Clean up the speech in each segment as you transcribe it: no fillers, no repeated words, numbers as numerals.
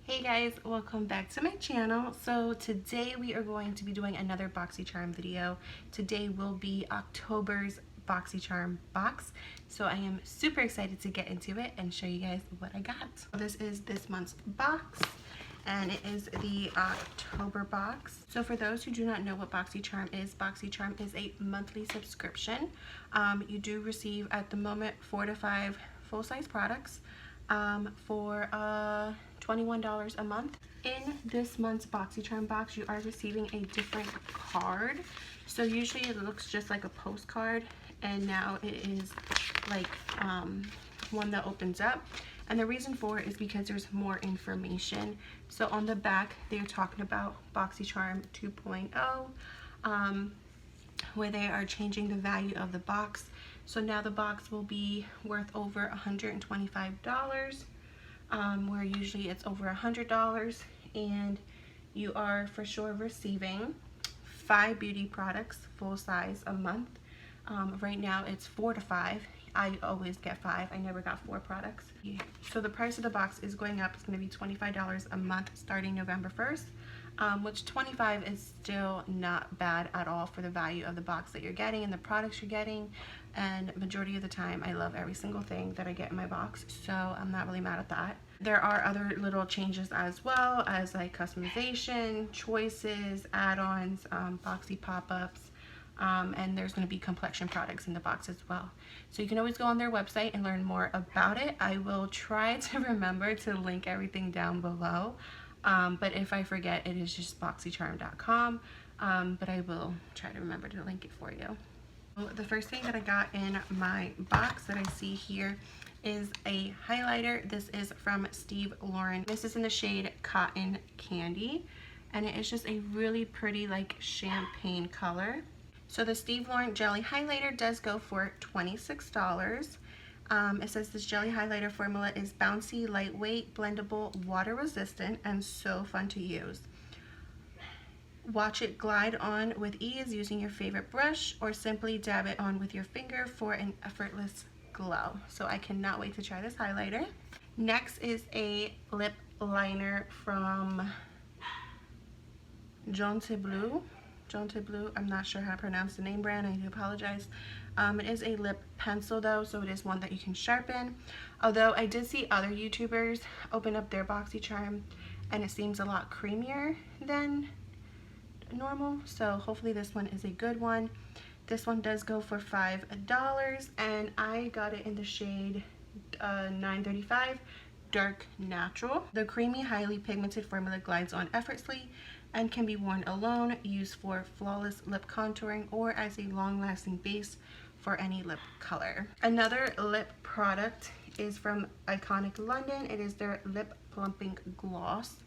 Hey guys, welcome back to my channel. So today we are going to be doing another Boxycharm video. Today will be October's Boxycharm box. So I am super excited to get into it and show you guys what I got. This is this month's box and it is the October box. So for those who do not know what Boxycharm is a monthly subscription. You do receive at the moment 4 to 5 full-size products for $21 a month. In this month's Boxycharm box, you are receiving a different card. So usually it looks just like a postcard, and now it is like one that opens up. And the reason for it is because there's more information. So on the back, they're talking about Boxycharm 2.0, where they are changing the value of the box. So now the box will be worth over $125, where usually it's over $100, and you are for sure receiving 5 beauty products full size a month. Right now it's 4 to 5. I always get 5. I never got 4 products. So the price of the box is going up. It's going to be $25 a month starting November 1st. Which $25 is still not bad at all for the value of the box that you're getting and the products you're getting. And majority of the time, I love every single thing that I get in my box, so I'm not really mad at that. There are other little changes as well, as like customization, choices, add-ons, boxy pop-ups, and there's going to be complexion products in the box as well. So you can always go on their website and learn more about it. I will try to remember to link everything down below. But if I forget, it is just boxycharm.com, but I will try to remember to link it for you. The first thing that I got in my box that I see here is a highlighter. This is from Steve Lauren. This is in the shade Cotton Candy, and it is just a really pretty like champagne color. So the Steve Lauren Jelly Highlighter does go for $26. It says this jelly highlighter formula is bouncy, lightweight, blendable, water resistant, and so fun to use. Watch it glide on with ease using your favorite brush, or simply dab it on with your finger for an effortless glow. So I cannot wait to try this highlighter. Next is a lip liner from Jonte Blue. I'm not sure how to pronounce the name brand. I do apologize. It is a lip pencil though, so it is one that you can sharpen. Although I did see other YouTubers open up their Boxycharm and it seems a lot creamier than normal, so hopefully this one is a good one. This one does go for $5, and I got it in the shade 935 Dark Natural. The creamy, highly pigmented formula glides on effortlessly and can be worn alone, used for flawless lip contouring, or as a long-lasting base for any lip color. Another lip product is from Iconic London. It is their lip plumping gloss,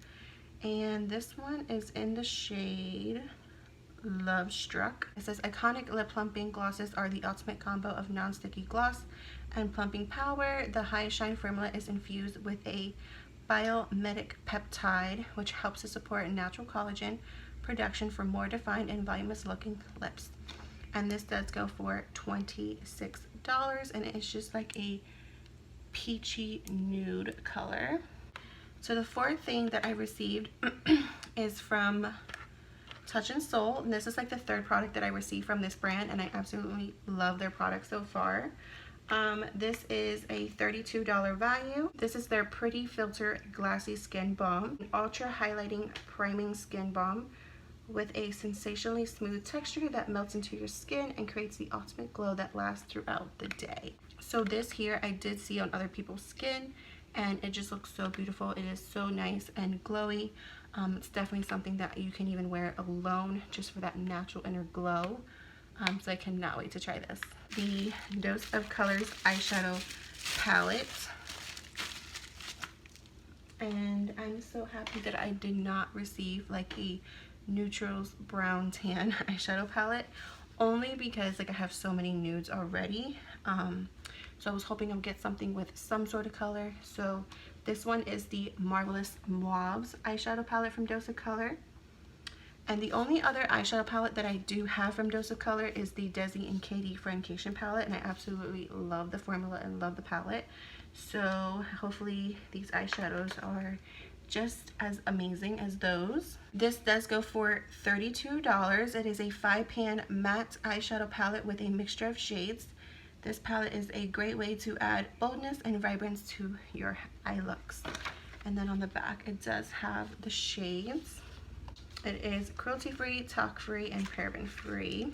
and this one is in the shade Love Struck. It says iconic lip plumping glosses are the ultimate combo of non-sticky gloss and plumping power. The high shine formula is infused with a biomedic peptide, which helps to support natural collagen production for more defined and voluminous looking lips. And this does go for $26, and it's just like a peachy nude color. So the fourth thing that I received is from Touch and Soul, and this is like the third product that I received from this brand, and I absolutely love their product so far. This is a $32 value. This is their Pretty Filter Glassy Skin Balm, an ultra highlighting priming skin balm with a sensationally smooth texture that melts into your skin and creates the ultimate glow that lasts throughout the day. So this here I did see on other people's skin, and it just looks so beautiful. It is so nice and glowy. It's definitely something that you can even wear alone just for that natural inner glow. So I cannot wait to try this. The Dose of Colors eyeshadow palette. And I'm so happy that I did not receive like a neutrals brown tan eyeshadow palette, only because like I have so many nudes already. So I was hoping I'd get something with some sort of color. So this one is the Marvelous Mauves eyeshadow palette from Dose of Color. And the only other eyeshadow palette that I do have from Dose of Color is the Desi and Katie Friendcation palette, and I absolutely love the formula and love the palette. So hopefully these eyeshadows are just as amazing as those. This does go for $32. It is a 5-pan matte eyeshadow palette with a mixture of shades. This palette is a great way to add boldness and vibrance to your eye looks. And then on the back, it does have the shades. It is cruelty-free, talc-free, and paraben-free.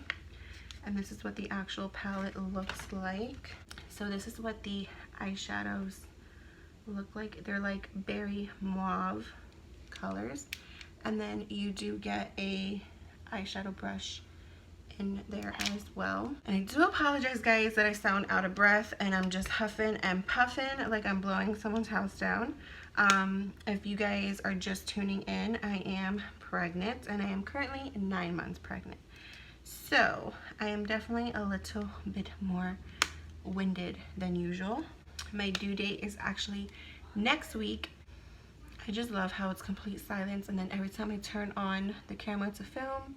And this is what the actual palette looks like. So this is what the eyeshadows look like. They're like berry mauve colors. And then you do get a eyeshadow brush in there as well. And I do apologize, guys, that I sound out of breath and I'm just huffing and puffing like I'm blowing someone's house down. If you guys are just tuning in, I am pregnant and I am currently 9 months pregnant. So I am definitely a little bit more winded than usual. My due date is actually next week. I just love how it's complete silence, and then every time I turn on the camera to film,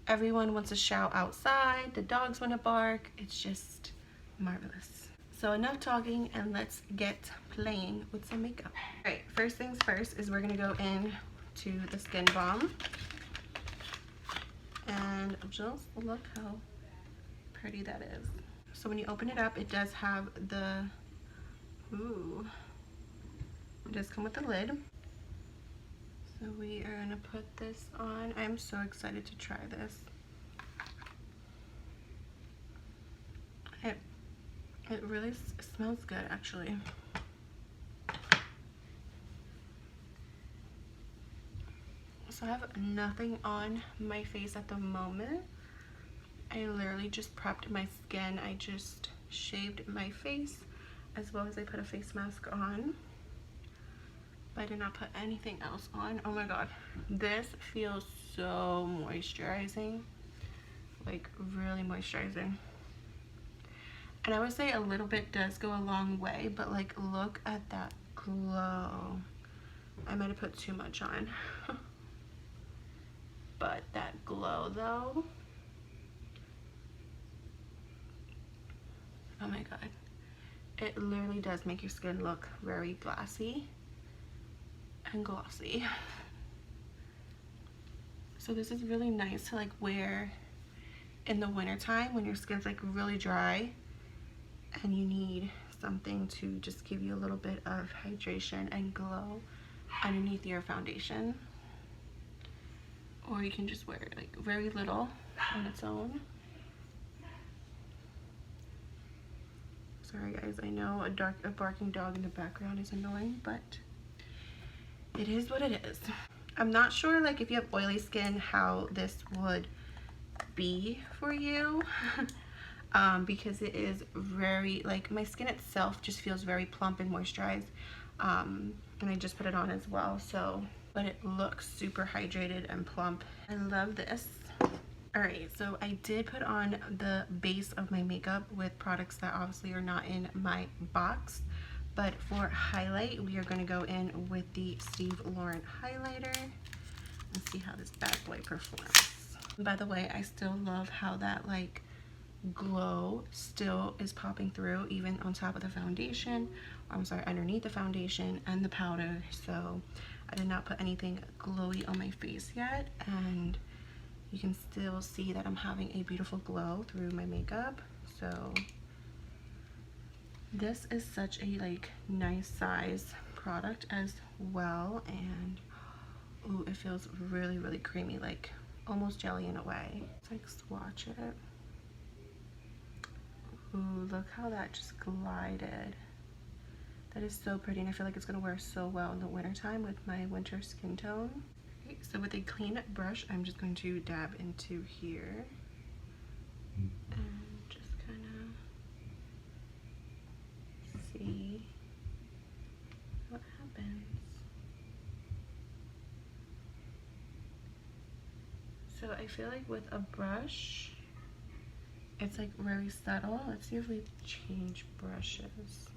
everyone wants to shout outside, the dogs want to bark. It's just marvelous. So enough talking and let's get playing with some makeup. All right, first things first is we're gonna go in to the Skin Balm. And just look how pretty that is. So when you open it up, it does have the, ooh, it does come with a lid. So we are gonna put this on. I'm so excited to try this. It really smells good, actually. So I have nothing on my face at the moment. I literally just prepped my skin. I just shaved my face as well as I put a face mask on. But I did not put anything else on. Oh my god, this feels so moisturizing, like really moisturizing. And I would say a little bit does go a long way, but like look at that glow. I might have put too much on. But that glow though, oh my god, it literally does make your skin look very glassy and glossy. So this is really nice to like wear in the winter time when your skin's like really dry and you need something to just give you a little bit of hydration and glow underneath your foundation. Or you can just wear like very little on its own. Sorry guys, I know a barking dog in the background is annoying, but it is what it is. I'm not sure like if you have oily skin how this would be for you. Because it is very, like my skin itself just feels very plump and moisturized. And I just put it on as well, so, but it looks super hydrated and plump. I love this. Alright, so I did put on the base of my makeup with products that obviously are not in my box. But for highlight, we are going to go in with the Steve Lauren highlighter and see how this bad boy performs. By the way, I still love how that like glow still is popping through even on top of the foundation, or I'm sorry, underneath the foundation and the powder. So I did not put anything glowy on my face yet, and you can still see that I'm having a beautiful glow through my makeup. So this is such a like nice size product as well, and ooh, it feels really really creamy, like almost jelly in a way. Let's like swatch it. Ooh, look how that just glided. That is so pretty, and I feel like it's gonna wear so well in the winter time with my winter skin tone. Okay, so with a clean brush, I'm just going to dab into here and just kind of see what happens. So I feel like with a brush, it's like very subtle. Let's see if we change brushes.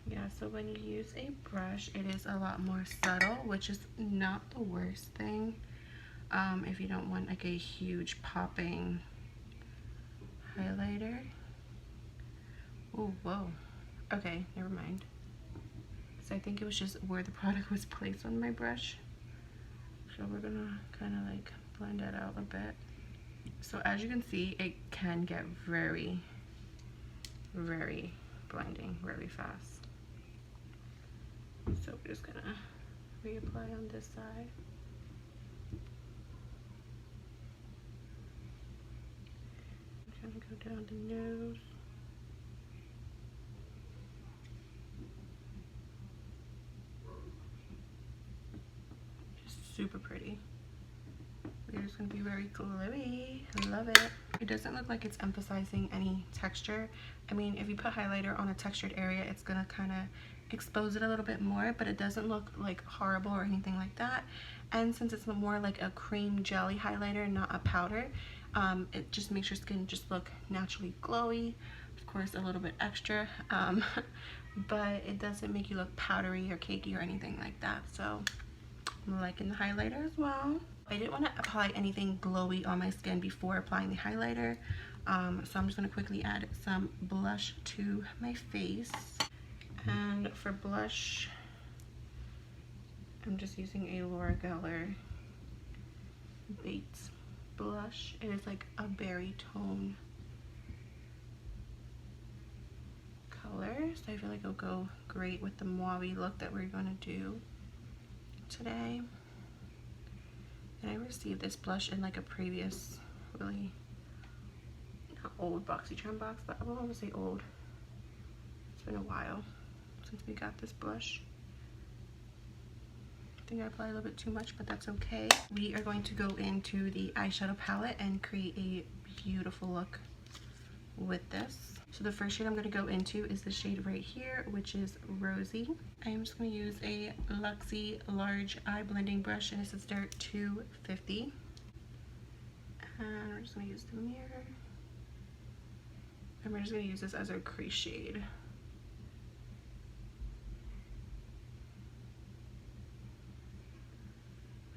Yeah, so when you use a brush, it is a lot more subtle, which is not the worst thing. If you don't want like a huge popping highlighter. Oh, whoa. Okay, never mind. So I think it was just where the product was placed on my brush. So we're gonna kind of like blend that out a bit. So as you can see, it can get very, very blinding really fast. So we're just gonna reapply on this side. I'm gonna go down the nose. Just super pretty. We're just gonna be very glowy. I love it. It doesn't look like it's emphasizing any texture. I mean, if you put highlighter on a textured area, it's gonna kind of expose it a little bit more, but it doesn't look like horrible or anything like that. And since it's more like a cream jelly highlighter, not a powder, it just makes your skin just look naturally glowy. Of course, a little bit extra, but it doesn't make you look powdery or cakey or anything like that. So I'm liking the highlighter as well. I didn't want to apply anything glowy on my skin before applying the highlighter, so I'm just going to quickly add some blush to my face. And for blush, I'm just using a Laura Geller Bates blush. It is like a berry tone color, so I feel like it'll go great with the mauve look that we're going to do today. And I received this blush in like a previous, really not old Boxycharm box, but I don't want to say old. It's been a while since we got this blush. I think I applied a little bit too much, but that's okay. We are going to go into the eyeshadow palette and create a beautiful look with this. So the first shade I'm going to go into is the shade right here, which is Rosy. I am just going to use a Luxie large eye blending brush, and this is Dirt 250. And we're just going to use the mirror. And we're just going to use this as our crease shade.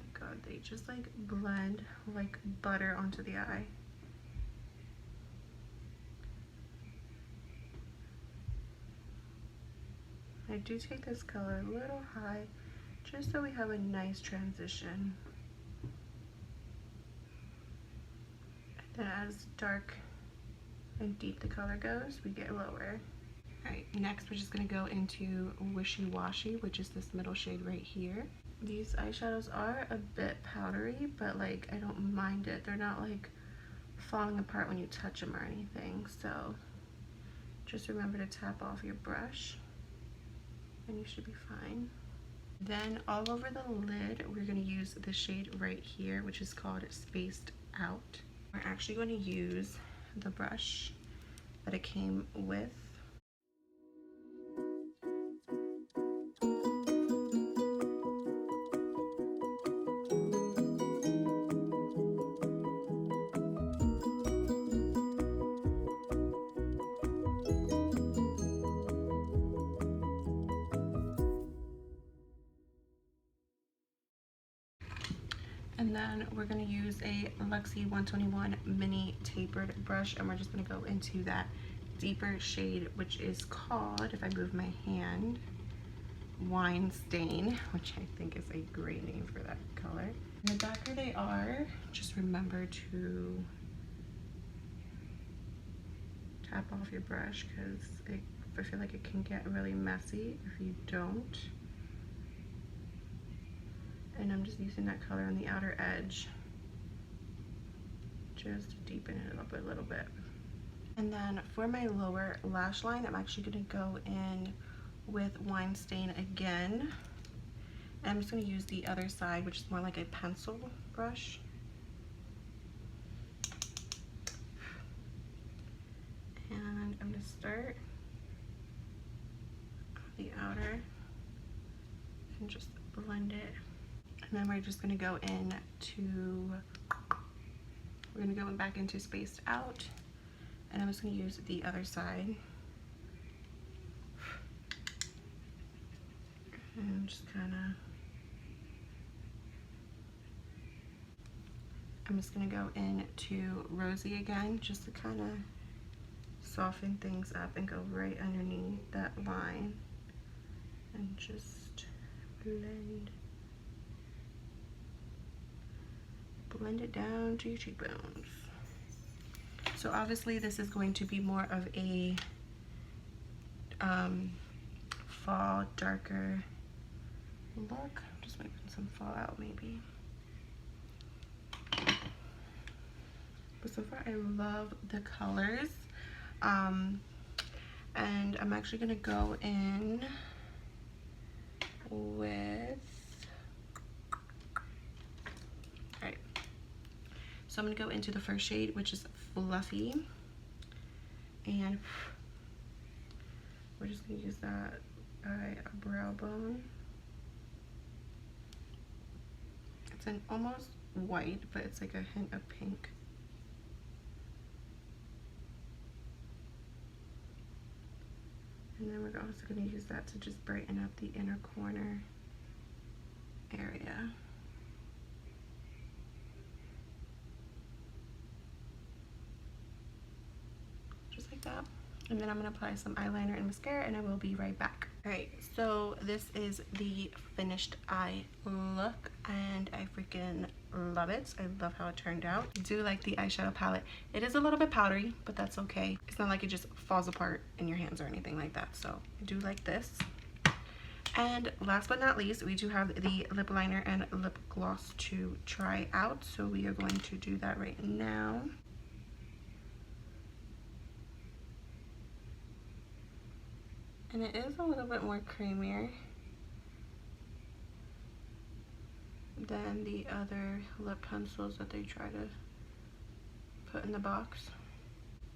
Oh my god, they just like blend like butter onto the eye. I do take this color a little high just so we have a nice transition. And then as dark and deep the color goes, we get lower. Alright, next we're just going to go into Wishy Washy, which is this middle shade right here. These eyeshadows are a bit powdery, but like I don't mind it. They're not like falling apart when you touch them or anything, so just remember to tap off your brush and you should be fine. Then all over the lid, we're going to use the shade right here, which is called Spaced Out. We're actually going to use the brush that it came with. And then we're going to use a Luxie 121 mini tapered brush, and we're just going to go into that deeper shade, which is called, if I move my hand, Wine Stain, which I think is a great name for that color. And the darker they are, just remember to tap off your brush, because I feel like it can get really messy if you don't. And I'm just using that color on the outer edge just to deepen it up a little bit. And then for my lower lash line, I'm actually going to go in with Wine Stain again. And I'm just going to use the other side, which is more like a pencil brush. And I'm going to start on the outer and just blend it. And then we're just going to go back into Spaced Out, and I'm just going to use the other side and just I'm just going to go into Rosy again just to kind of soften things up and go right underneath that line and just blend it down to your cheekbones. So obviously this is going to be more of a fall, darker look. Just wiping some fallout maybe. But so far I love the colors. And I'm actually gonna go in with, alright, so I'm gonna go into the first shade, which is Fluffy, and we're just gonna use that brow bone. It's an almost white, but it's like a hint of pink. And then we're also going to use that to just brighten up the inner corner area. Just like that. And then I'm going to apply some eyeliner and mascara, and I will be right back. Alright, so this is the finished eye look, and I freaking love it. I love how it turned out. I do like the eyeshadow palette. It is a little bit powdery, but that's okay. It's not like it just falls apart in your hands or anything like that, so I do like this. And last but not least, we do have the lip liner and lip gloss to try out, so we are going to do that right now. And it is a little bit more creamier than the other lip pencils that they try to put in the box.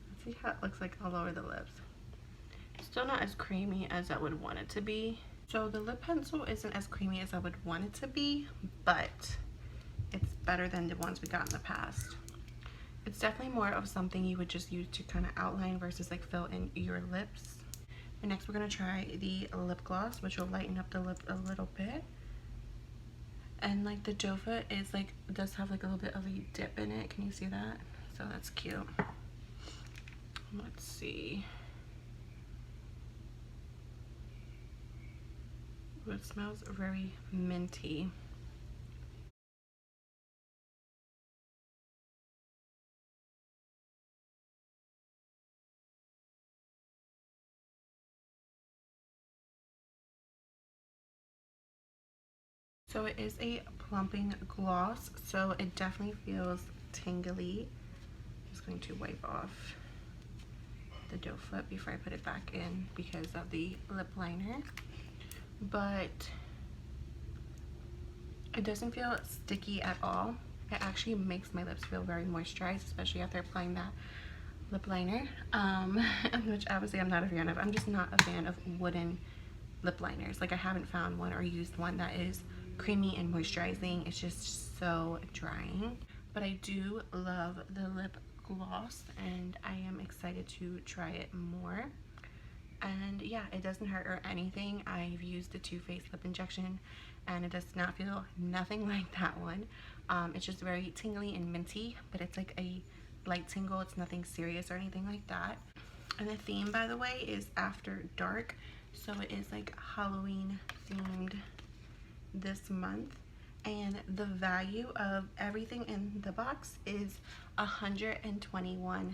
Let's see how it looks like all over the lips. Still not as creamy as I would want it to be. So the lip pencil isn't as creamy as I would want it to be, but it's better than the ones we got in the past. It's definitely more of something you would just use to kind of outline versus like fill in your lips. And next we're going to try the lip gloss, which will lighten up the lip a little bit. And like the doe foot is like, does have like a little bit of a dip in it. Can you see that? So that's cute. Let's see. Ooh, it smells very minty. So it is a plumping gloss, so it definitely feels tingly. I'm just going to wipe off the doe foot before I put it back in because of the lip liner. But it doesn't feel sticky at all. It actually makes my lips feel very moisturized, especially after applying that lip liner, which obviously I'm not a fan of. I'm just not a fan of wooden lip liners. Like I haven't found one or used one that is creamy and moisturizing. It's just so drying. But I do love the lip gloss and I am excited to try it more. And yeah, it doesn't hurt or anything. I've used the Too Faced lip injection and it does not feel nothing like that one. It's just very tingly and minty, but it's like a light tingle. It's nothing serious or anything like that. And the theme, by the way, is After Dark, so it is like Halloween themed this month. And the value of everything in the box is $121.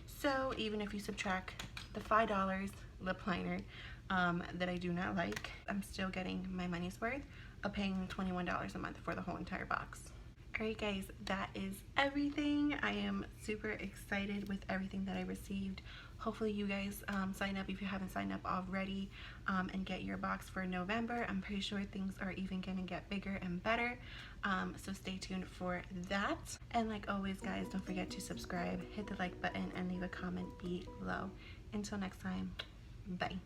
So even if you subtract the $5 lip liner that I do not like, I'm still getting my money's worth of paying $21 a month for the whole entire box. Alright guys, that is everything. I am super excited with everything that I received. Hopefully you guys sign up if you haven't signed up already and get your box for November. I'm pretty sure things are even going to get bigger and better. So stay tuned for that. And like always guys, don't forget to subscribe, hit the like button, and leave a comment below. Until next time, bye.